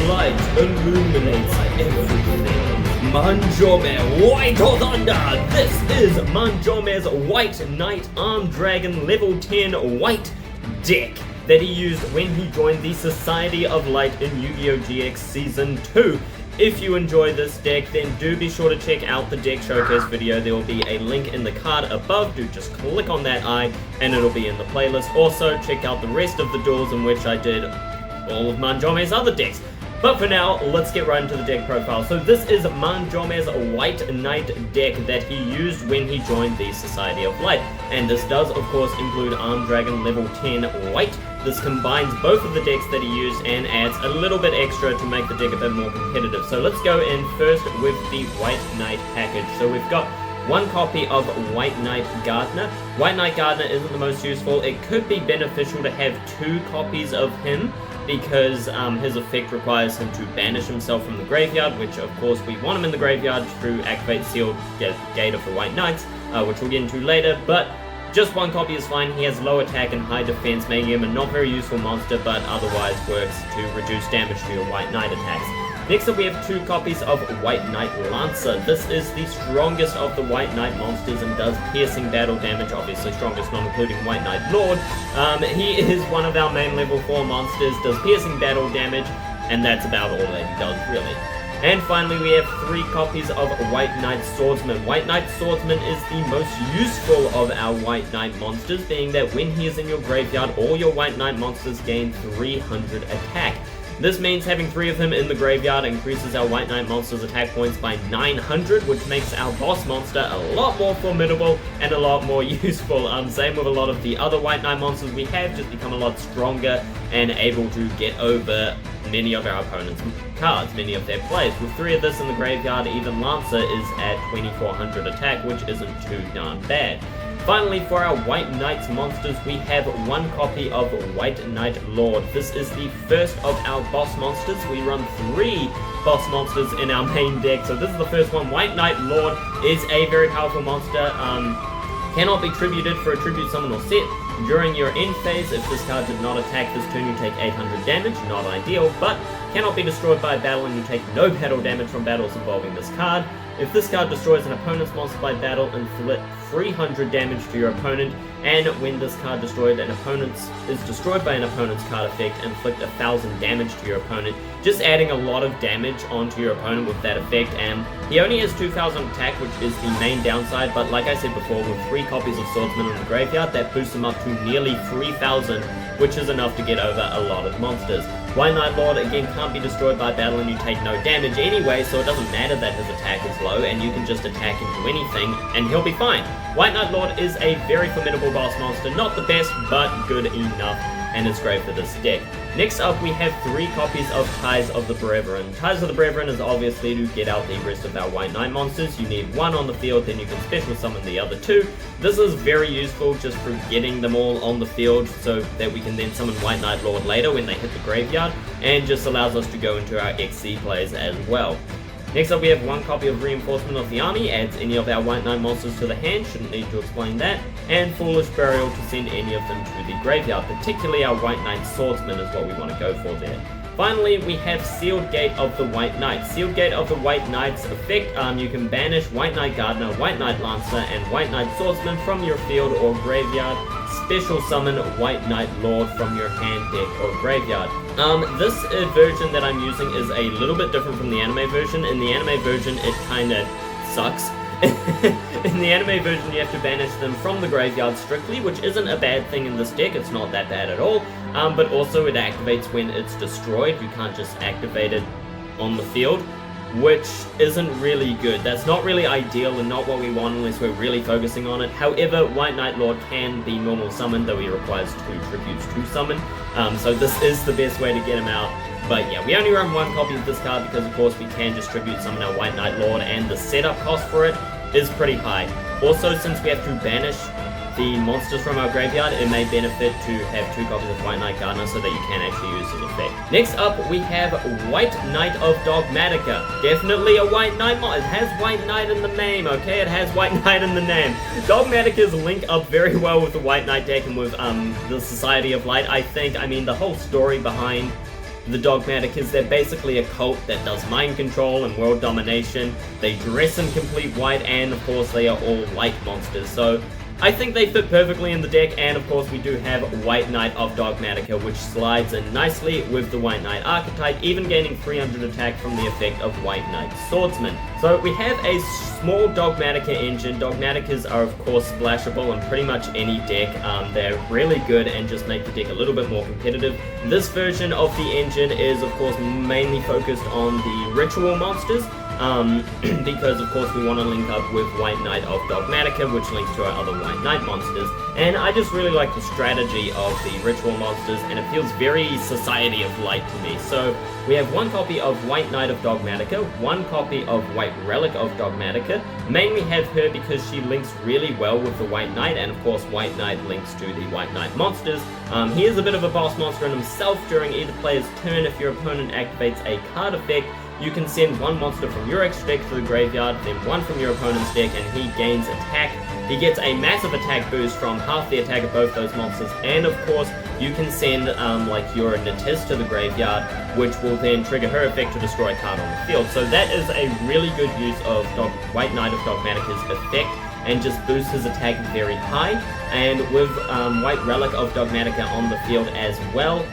light illuminates everything. Manjoume, White or Thunder! This is Manjoume's White Knight Armed Dragon Level 10 White deck that he used when he joined the Society of Light in Yu-Gi-Oh! GX Season 2. If you enjoy this deck, then do be sure to check out the deck showcase video. There will be a link in the card above. Do just click on that eye and it'll be in the playlist. Also, check out the rest of the duels in which I did all of Manjoume's other decks. But for now, let's get right into the deck profile. So this is Manjoume's White Knight deck that he used when he joined the Society of Light. And this does, of course, include Armed Dragon Level 10 White. This combines both of the decks that he used and adds a little bit extra to make the deck a bit more competitive. So let's go in first with the White Knight package. So we've got one copy of White Knight Gardener. White Knight Gardener isn't the most useful. It could be beneficial to have two copies of him, because his effect requires him to banish himself from the graveyard, which of course we want him in the graveyard through Activate Sealed Gate of the White Knights, which we'll get into later, but just one copy is fine. He has low attack and high defense, making him a not very useful monster, but otherwise works to reduce damage to your White Knight attacks. Next up we have two copies of White Knight Lancer. This is the strongest of the White Knight monsters and does piercing battle damage, obviously strongest not including White Knight Lord. He is one of our main level 4 monsters, does piercing battle damage, and that's about all that he does really. And finally we have three copies of White Knight Swordsman. White Knight Swordsman is the most useful of our White Knight monsters, being that when he is in your graveyard, all your White Knight monsters gain 300 attack. This means having three of him in the graveyard increases our White Knight monster's attack points by 900, which makes our boss monster a lot more formidable and a lot more useful. Same with a lot of the other White Knight monsters we have, just become a lot stronger and able to get over many of our opponent's cards, many of their plays. With three of this in the graveyard, even Lancer is at 2400 attack, which isn't too darn bad. Finally, for our White Knights monsters, we have one copy of White Knight Lord. This is the first of our boss monsters. We run three boss monsters in our main deck, so this is the first one. White Knight Lord is a very powerful monster. Cannot be tributed for a tribute summon or set. During your end phase, if this card did not attack this turn, you take 800 damage. Not ideal, but cannot be destroyed by battle, and you take no battle damage from battles involving this card. If this card destroys an opponent's monster by battle, inflict 300 damage to your opponent, and when this card is destroyed by an opponent's card effect, inflict 1000 damage to your opponent, just adding a lot of damage onto your opponent with that effect. And he only has 2000 attack, which is the main downside, but like I said before, with three copies of Swordsman in the graveyard, that boosts him up to nearly 3000, which is enough to get over a lot of monsters. White Knight Lord, again, can't be destroyed by battle and you take no damage anyway, so it doesn't matter that his attack is low and you can just attack into anything and he'll be fine. White Knight Lord is a very formidable boss monster, not the best, but good enough, and is great for this deck. Next up, we have three copies of Ties of the Brethren. Ties of the Brethren is obviously to get out the rest of our White Knight monsters. You need one on the field, then you can special summon the other two. This is very useful just for getting them all on the field so that we can then summon White Knight Lord later when they hit the graveyard, and just allows us to go into our XC plays as well. Next up we have one copy of Reinforcement of the Army, adds any of our White Knight monsters to the hand, shouldn't need to explain that, and Foolish Burial to send any of them to the graveyard, particularly our White Knight Swordsman is what we want to go for there. Finally, we have Sealed Gate of the White Knights. Sealed Gate of the White Knights effect, you can banish White Knight Gardener, White Knight Lancer, and White Knight Swordsman from your field or graveyard. Special summon White Knight Lord from your hand, deck, or graveyard. This version that I'm using is a little bit different from the anime version. In the anime version, it kinda sucks. In the anime version, you have to banish them from the graveyard strictly, which isn't a bad thing in this deck. It's not that bad at all. But also it activates when it's destroyed. You can't just activate it on the field, which isn't really good. That's not really ideal and not what we want unless we're really focusing on it. However, White Knight Lord can be normal summoned, though he requires 2 tributes to summon. So this is the best way to get him out. But yeah, we only run one copy of this card because of course we can just tribute summon our White Knight Lord, and the setup cost for it is pretty high. Also, since we have to banish the monsters from our graveyard, it may benefit to have 2 copies of White Knight Gardener so that you can actually use his effect. Next up, we have White Knight of Dogmatica. Definitely a White Knight mod. It has White Knight in the name, okay? It has White Knight in the name. Dogmatica's link up very well with the White Knight deck and with the Society of Light, I think. I mean, the whole story behind the Dogmaticas. They're basically a cult that does mind control and world domination. They dress in complete white, and of course they are all white monsters. So I think they fit perfectly in the deck, and of course we do have White Knight of Dogmatica, which slides in nicely with the White Knight archetype, even gaining 300 attack from the effect of White Knight Swordsman. So we have a small Dogmatica engine. Dogmaticas are of course splashable in pretty much any deck. They're really good and just make the deck a little bit more competitive. This version of the engine is of course mainly focused on the ritual monsters. Because of course we want to link up with White Knight of Dogmatica, which links to our other White Knight monsters, and I just really like the strategy of the ritual monsters, and it feels very Society of Light to me. So we have one copy of White Knight of Dogmatica, one copy of White Relic of Dogmatica. Mainly have her because she links really well with the White Knight, and of course White Knight links to the White Knight monsters. He is a bit of a boss monster in himself. During either player's turn, if your opponent activates a card effect, you can send one monster from your extra deck to the graveyard, then one from your opponent's deck, and he gains attack. He gets a massive attack boost from half the attack of both those monsters, and of course, you can send like your Natis to the graveyard, which will then trigger her effect to destroy a card on the field. So that is a really good use of White Knight of Dogmatica's effect, and just boosts his attack very high. And with White Relic of Dogmatica on the field as well,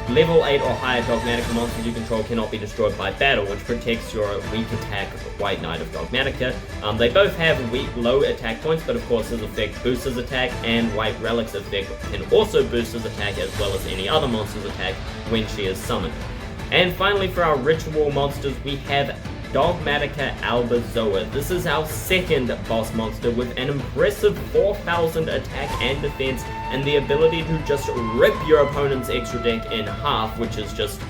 level 8 or higher Dogmatica monsters you control cannot be destroyed by battle, which protects your weak attack White Knight of Dogmatica. They both have weak low attack points, but of course his effect boosts his attack, and White Relic's effect can also boost his attack as well as any other monster's attack when she is summoned. And finally, for our ritual monsters, we have Dogmatica Albazoa. This is our second boss monster with an impressive 4,000 attack and defense, and the ability to just rip your opponent's extra deck in half, which is just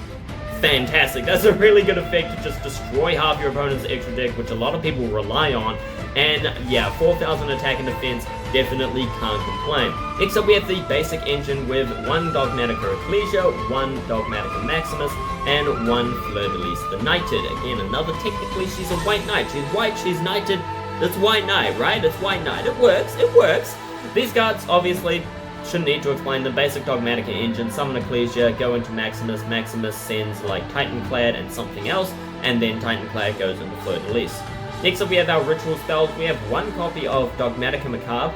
fantastic. That's a really good effect to just destroy half your opponent's extra deck, which a lot of people rely on. And yeah, 4,000 attack and defense, definitely can't complain. Next up we have the basic engine with one Dogmatica Ecclesia, one Dogmatica Maximus, and one Fleur-de-Lis the Knighted. Again, another, technically she's a White Knight. She's white, she's knighted. It's White Knight, right? It's White Knight. It works, it works. These cards, obviously, shouldn't need to explain the basic Dogmatica engine. Summon Ecclesia, go into Maximus. Maximus sends like Titanclad and something else, and then Titanclad goes into Fleur-de-Lis. Next up we have our ritual spells. We have one copy of Dogmatica Macabre.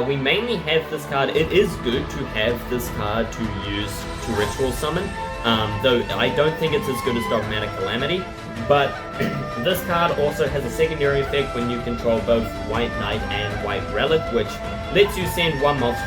We mainly have this card. It is good to have this card to use to ritual summon, though I don't think it's as good as Dogmatic Calamity. But this card also has a secondary effect when you control both White Knight and White Relic, which lets you send one monster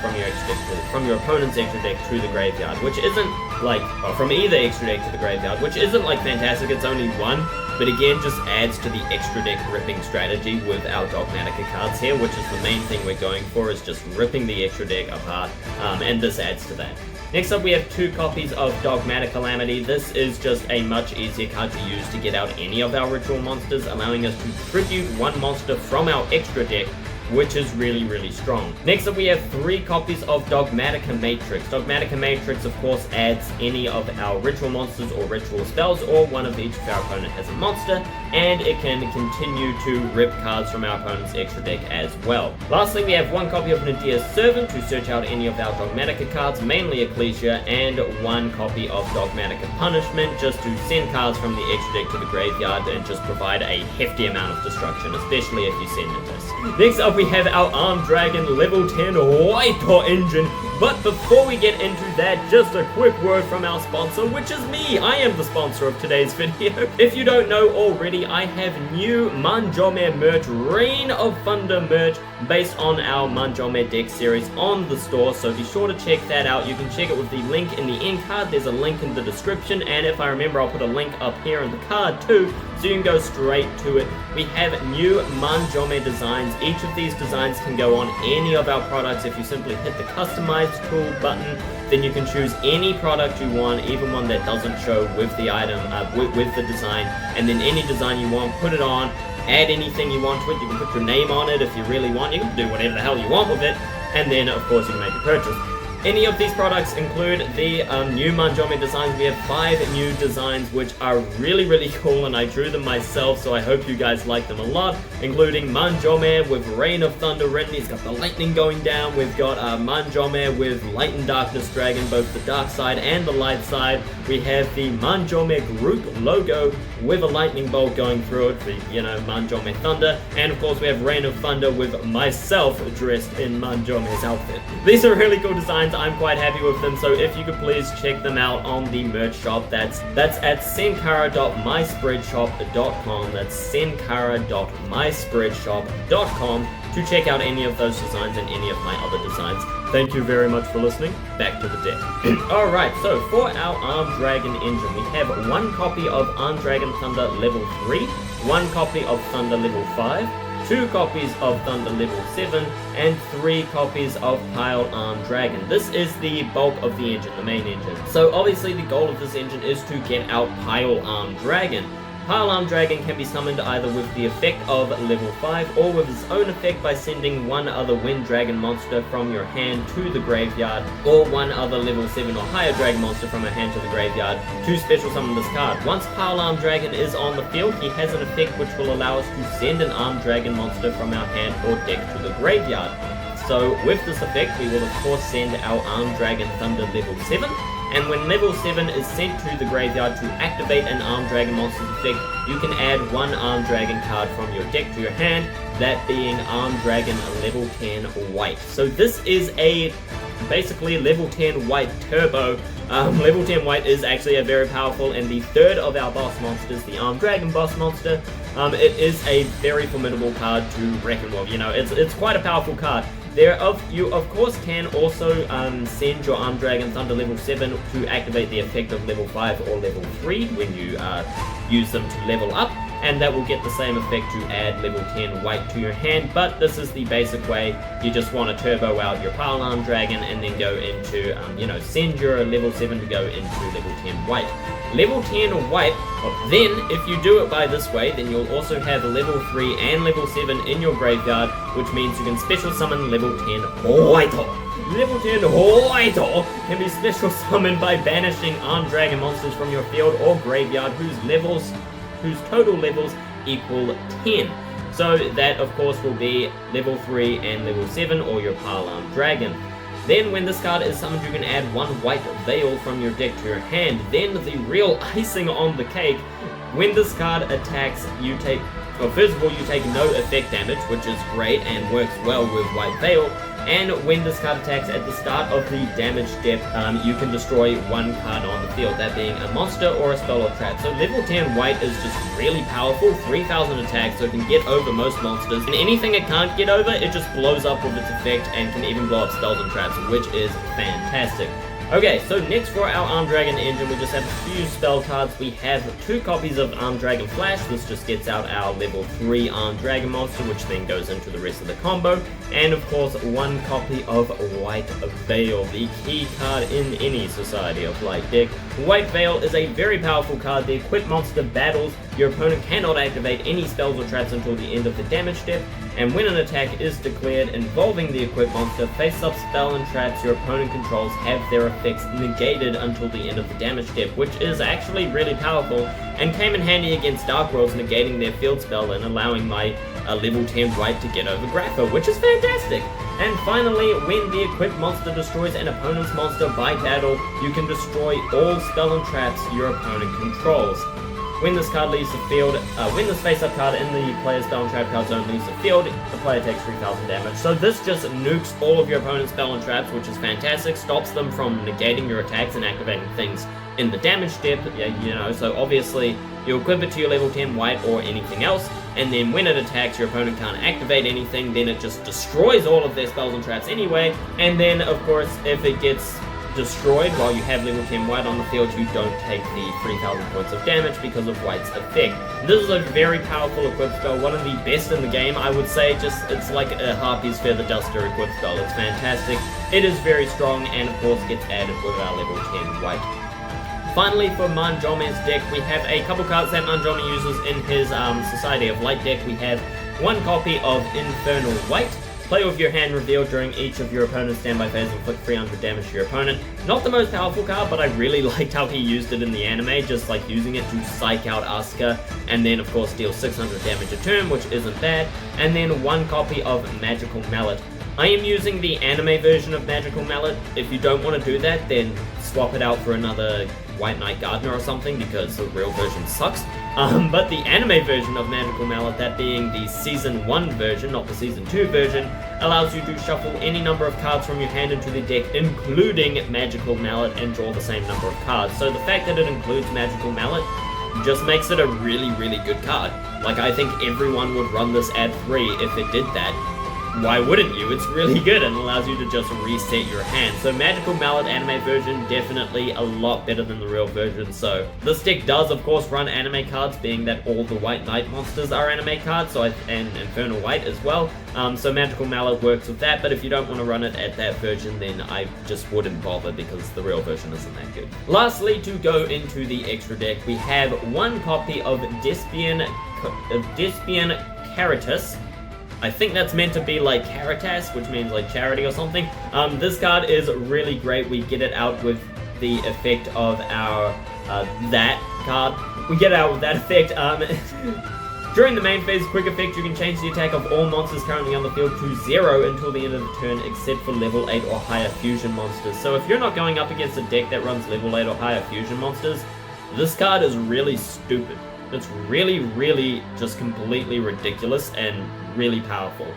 from your opponent's extra deck to the graveyard, which isn't like, or from either extra deck to the graveyard, which isn't like fantastic. It's only one, but again just adds to the extra deck ripping strategy with our Dogmatica cards here, which is the main thing we're going for, is just ripping the extra deck apart, and this adds to that. Next up we have two copies of Dogmatic Calamity. This is just a much easier card to use to get out any of our ritual monsters, allowing us to tribute one monster from our extra deck, which is really, really strong. Next up we have three copies of Dogmatica Matrix. Dogmatica Matrix of course adds any of our ritual monsters or ritual spells, or one of each if our opponent has a monster, and it can continue to rip cards from our opponent's extra deck as well. Lastly, we have one copy of Nadia's Servant to search out any of our Dogmatica cards, mainly Ecclesia, and one copy of Dogmatica Punishment, just to send cards from the extra deck to the graveyard and just provide a hefty amount of destruction, especially if you send it this. Next up we have our Armed Dragon Level 10 White engine. But before we get into that, just a quick word from our sponsor, which is me. I am the sponsor of today's video. If you don't know already, I have new Manjoume merch, Reign of Thunder merch, based on our Manjoume deck series on the store, so be sure to check that out. You can check it with the link in the end card. There's a link in the description, and if I remember, I'll put a link up here in the card too, so you can go straight to it. We have new Manjoume designs. Each of these designs can go on any of our products. If you simply hit the customize tool button, then you can choose any product you want, even one that doesn't show with the item, with the design, and then any design you want, put it on, add anything you want to it. You can put your name on it if you really want. You can do whatever the hell you want with it, and then of course you can make a purchase. Any of these products include the new Manjoume designs. We have 5 new designs which are really cool, and I drew them myself, so I hope you guys like them a lot, including Manjoume with Rain of Thunder written. He's got the lightning going down. We've got Manjoume with Light and Darkness Dragon, both the dark side and the light side. We have the Manjoume group logo with a lightning bolt going through it for, you know, Manjoume Thunder. And of course we have Rain of Thunder with myself dressed in Manjoume's outfit. These are really cool designs. I'm quite happy with them, so if you could please check them out on the merch shop. That's at senkara.myspreadshop.com. That's senkara.myspreadshop.com to check out any of those designs and any of my other designs. Thank you very much for listening. Back to the deck. Alright, so for our Armed Dragon engine, we have 1 copy of Armed Dragon Thunder level 3, 1 copy of Thunder level 5, 2 copies of Thunder level 7, and 3 copies of Pile Armed Dragon. This is the bulk of the engine, the main engine. So obviously the goal of this engine is to get out Pile Armed Dragon. Pile Armed Dragon can be summoned either with the effect of level 5 or with its own effect by sending 1 other Wind Dragon monster from your hand to the graveyard, or 1 other level 7 or higher dragon monster from your hand to the graveyard to special summon this card. Once Pile Armed Dragon is on the field, he has an effect which will allow us to send an Armed Dragon monster from our hand or deck to the graveyard. So with this effect, we will of course send our Armed Dragon Thunder level 7. And when level 7 is sent to the graveyard to activate an Armed Dragon monster's effect, you can add 1 Armed Dragon card from your deck to your hand, that being Armed Dragon level 10 White. So this is a basically level 10 White turbo. Level 10 White is actually a very powerful and the 3rd of our boss monsters, the Armed Dragon boss monster. It is a very formidable card to reckon with. You know, it's quite a powerful card. You of course can also send your Armed Dragon Thunder level 7 to activate the effect of level 5 or level 3 when you use them to level up, and that will get the same effect to add level 10 White to your hand. But this is the basic way. You just want to turbo out your Pile Armed Dragon and then go into, you know, send your level 7 to go into level 10 White. Level 10 White, then if you do it by this way, then you'll also have level 3 and level 7 in your graveyard, which means you can special summon level 10 White. Level 10 White can be special summoned by banishing Armed Dragon monsters from your field or graveyard whose total levels equal 10. So that of course will be level 3 and level 7 or your Pile Armed Dragon. Then when this card is summoned, you can add 1 White Veil from your deck to your hand. Then the real icing on the cake, when this card attacks, you take, well, first of all, you take no effect damage, which is great and works well with White Veil. And when this card attacks at the start of the damage step, you can destroy 1 card on the field, that being a monster or a spell or trap. So level 10 White is just really powerful, 3000 attack, so it can get over most monsters. And anything it can't get over, it just blows up with its effect and can even blow up spells and traps, which is fantastic. Okay, so next for our Armed Dragon engine, we just have a few spell cards. We have 2 copies of Armed Dragon Flash. This just gets out our level 3 Armed Dragon monster, which then goes into the rest of the combo. And of course, 1 copy of White Veil, the key card in any Society of Light deck. White Veil is a very powerful card. The equipped monster battles. Your opponent cannot activate any spells or traps until the end of the damage step. And when an attack is declared involving the equipped monster, face-up spell and traps your opponent controls have their effects negated until the end of the damage step, which is actually really powerful and came in handy against Dark Worlds, negating their field spell and allowing my level 10 White to get over Grapho, which is fantastic. And finally, when the equipped monster destroys an opponent's monster by battle, you can destroy all spell and traps your opponent controls. When this card leaves the field, when this face-up card in the player's spell and trap card zone leaves the field, the player takes 3000 damage. So this just nukes all of your opponent's spell and traps, which is fantastic, stops them from negating your attacks and activating things in the damage step, you know, so obviously you equip it to your level 10 White or anything else, and then when it attacks, your opponent can't activate anything, then it just destroys all of their spells and traps anyway, and then of course, if it gets destroyed while you have level 10 White on the field, you don't take the 3000 points of damage because of White's effect. This is a very powerful equipped spell, one of the best in the game, I would say. Just, it's like a Harpy's Feather Duster equipped spell. It's fantastic. It is very strong and of course gets added with our level 10 White. Finally, for Manjoume's deck, we have a couple cards that Manjoume uses in his Society of Light deck. We have 1 copy of Infernal White, Play with your hand revealed during each of your opponent's standby phase and inflict 300 damage to your opponent. Not the most powerful card, but I really liked how he used it in the anime, just like using it to psych out Asuka, and then of course deal 600 damage a turn, which isn't bad, and then 1 copy of Magical Mallet. I am using the anime version of Magical Mallet. If you don't want to do that, then swap it out for another White Knight Gardener or something, because the real version sucks. But the anime version of Magical Mallet, that being the Season 1 version, not the Season 2 version, allows you to shuffle any number of cards from your hand into the deck, including Magical Mallet, and draw the same number of cards. So the fact that it includes Magical Mallet just makes it a really, really good card. Like, I think everyone would run this at 3 if it did that. Why wouldn't you? It's really good and allows you to just reset your hand. So Magical Mallet anime version, definitely a lot better than the real version. So this deck does of course run anime cards, being that all the White Knight monsters are anime cards, and Infernal White as well. So Magical Mallet works with that, but if you don't want to run it at that version, then I just wouldn't bother, because the real version isn't that good. Lastly, to go into the extra deck, we have 1 copy of Despian Caritas. I think that's meant to be like Caritas, which means like charity or something. This card is really great. We get it out with the effect of our, that card. We get it out with that effect. During the main phase quick effect, you can change the attack of all monsters currently on the field to 0 until the end of the turn, except for level 8 or higher fusion monsters. So if you're not going up against a deck that runs level 8 or higher fusion monsters, this card is really stupid. It's really, really just completely ridiculous and really powerful.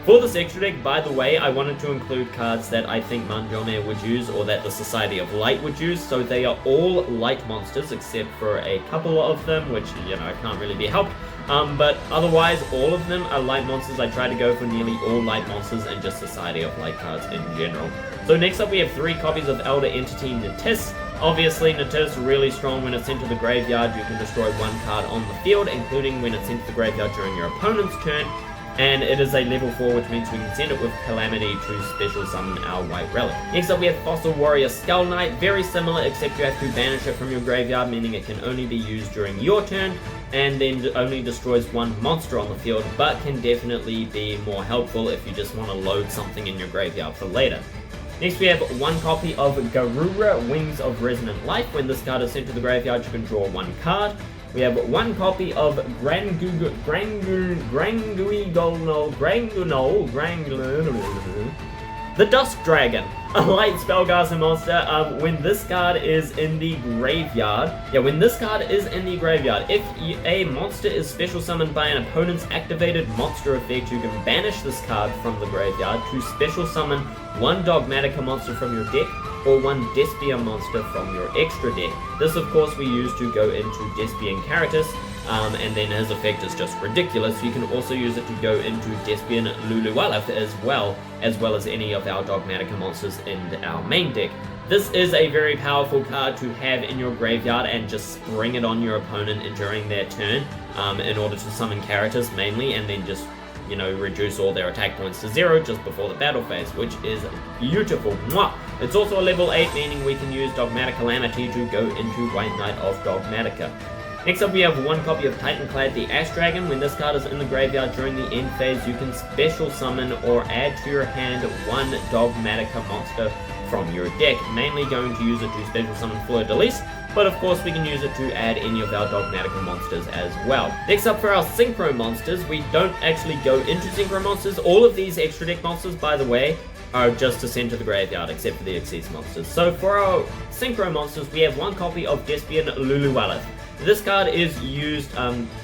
For this extra deck, by the way, I wanted to include cards that I think Manjoume would use, or that the Society of Light would use. So they are all light monsters, except for a couple of them, which, you know, can't really be helped. But otherwise, all of them are light monsters. I try to go for nearly all light monsters and just Society of Light cards in general. So next up, we have 3 copies of Elder Entity Natis. Obviously, Natis really strong. When it's sent to the graveyard, you can destroy 1 card on the field, including when it's sent to the graveyard during your opponent's turn. And it is a level 4, which means we can send it with Calamity to special summon our White Relic. Next up, we have Fossil Warrior Skull Knight. Very similar, except you have to banish it from your graveyard, meaning it can only be used during your turn, and then only destroys 1 monster on the field, but can definitely be more helpful if you just want to load something in your graveyard for later. Next, we have 1 copy of Garura, Wings of Resonant Life. When this card is sent to the graveyard, you can draw 1 card. We have 1 copy of the Dusk Dragon, a light spellcaster monster. When this card is in the graveyard, if a monster is special summoned by an opponent's activated monster effect, you can banish this card from the graveyard to special summon 1 Dogmatica monster from your deck, or 1 Despian monster from your extra deck. This, of course, we use to go into Despian Caritas, and then his effect is just ridiculous. You can also use it to go into Despian Luluwalef as well as any of our Dogmatica monsters in our main deck. This is a very powerful card to have in your graveyard and just spring it on your opponent during their turn, in order to summon Caritas mainly, and then just, you know, reduce all their attack points to 0 just before the battle phase, which is beautiful. Mwah! It's also a level 8, meaning we can use Dogmatic Calamity to go into White Knight of Dogmatica. Next up, we have 1 copy of Titanclad the Ash Dragon. When this card is in the graveyard during the end phase, you can special summon or add to your hand 1 Dogmatica monster from your deck. Mainly going to use it to special summon Fleur de Lis, but of course we can use it to add any of our Dogmatica monsters as well. Next up, for our Synchro monsters, we don't actually go into Synchro monsters. All of these extra deck monsters, by the way, are just to send to the graveyard, except for the Xyz monsters. So for our Synchro monsters, we have 1 copy of Despian Luluwalef. This card is used,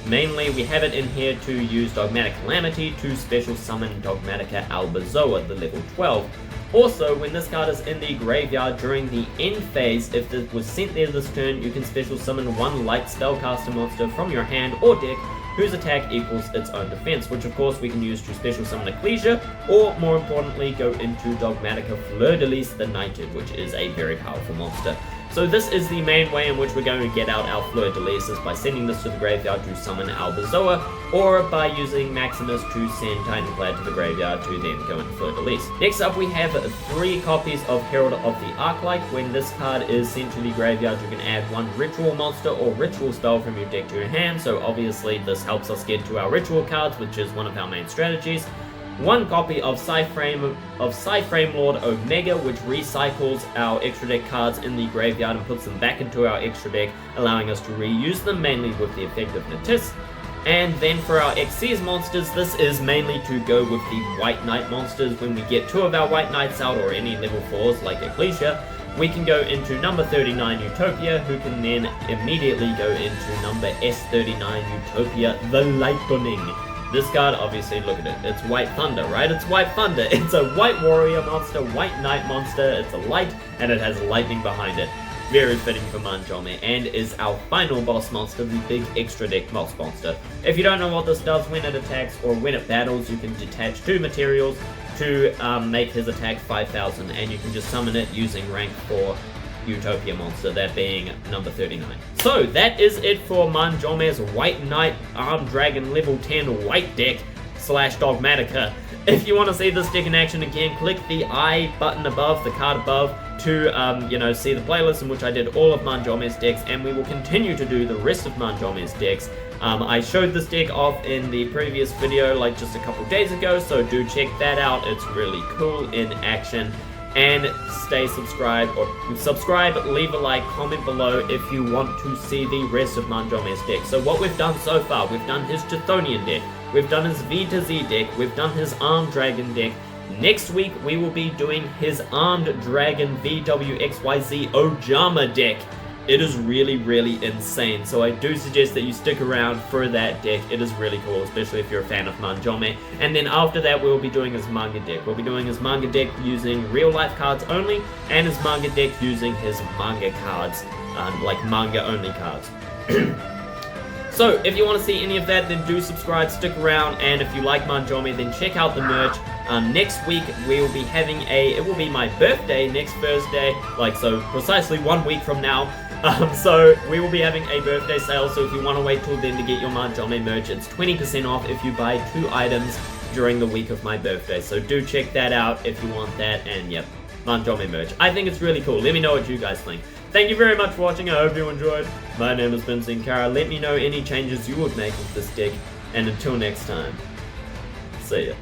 mainly we have it in here to use Dogmatic Calamity to special summon Dogmatica Albazoa, the level 12. Also, when this card is in the graveyard during the end phase, if it was sent there this turn, you can special summon 1 light spellcaster monster from your hand or deck whose attack equals its own defense, which of course we can use to special summon Ecclesia, or more importantly go into Dogmatica Fleur de Lis the Knighted, which is a very powerful monster. So this is the main way in which we're going to get out our Fleur de Lis, is by sending this to the graveyard to summon Albazoa, or by using Maximus to send Titanclad to the graveyard to then go into Fleur de Lis. Next up, we have 3 copies of Herald of the Arclight. When this card is sent to the graveyard, you can add 1 ritual monster or ritual spell from your deck to your hand, so obviously this helps us get to our ritual cards, which is one of our main strategies. one copy of Psyframe Lord Omega, which recycles our extra deck cards in the graveyard and puts them back into our extra deck, allowing us to reuse them, mainly with the effect of Natis. And then for our Xyz monsters, this is mainly to go with the White Knight monsters. When we get 2 of our White Knights out, or any level 4s like Ecclesia, we can go into number 39 Utopia, who can then immediately go into number S39 Utopia, the Lightning. This card, obviously, look at it. It's White Thunder, right? It's White Thunder. It's a White Warrior monster, White Knight monster. It's a light, and it has lightning behind it. Very fitting for Manjoume, and is our final boss monster, the big extra deck boss monster. If you don't know what this does, when it attacks or when it battles, you can detach 2 materials to make his attack 5,000, and you can just summon it using rank 4 Utopia monster, that being number 39. So that is it for Manjoume's White Knight Armed Dragon level 10 White deck / Dogmatica. If you want to see this deck in action again, click the I button above, the card above, to see the playlist in which I did all of Manjoume's decks, and we will continue to do the rest of Manjoume's decks. I showed this deck off in the previous video like just a couple days ago, so do check that out. It's really cool in action. And stay subscribed, leave a like, comment below if you want to see the rest of Manjoume's deck. So what we've done so far, we've done his Chthonian deck, we've done his V to Z deck, we've done his Armed Dragon deck. Next week we will be doing his Armed Dragon VWXYZ Ojama deck. It is really, really insane, so I do suggest that you stick around for that deck. It is really cool, especially if you're a fan of Manjoume. And then after that, we'll be doing his manga deck. We'll be doing his manga deck using real-life cards only, and his manga deck using his manga cards, like manga-only cards. So, if you want to see any of that, then do subscribe, stick around, and if you like Manjoume, then check out the merch. Next week, we will be having it will be my birthday next Thursday, so precisely 1 week from now. So we will be having a birthday sale, so if you want to wait till then to get your Manjoume merch, it's 20% off if you buy 2 items during the week of my birthday. So do check that out if you want that, and yep, Manjoume merch. I think it's really cool. Let me know what you guys think. Thank you very much for watching. I hope you enjoyed. My name has been Senkara. Let me know any changes you would make with this deck, and until next time, see ya.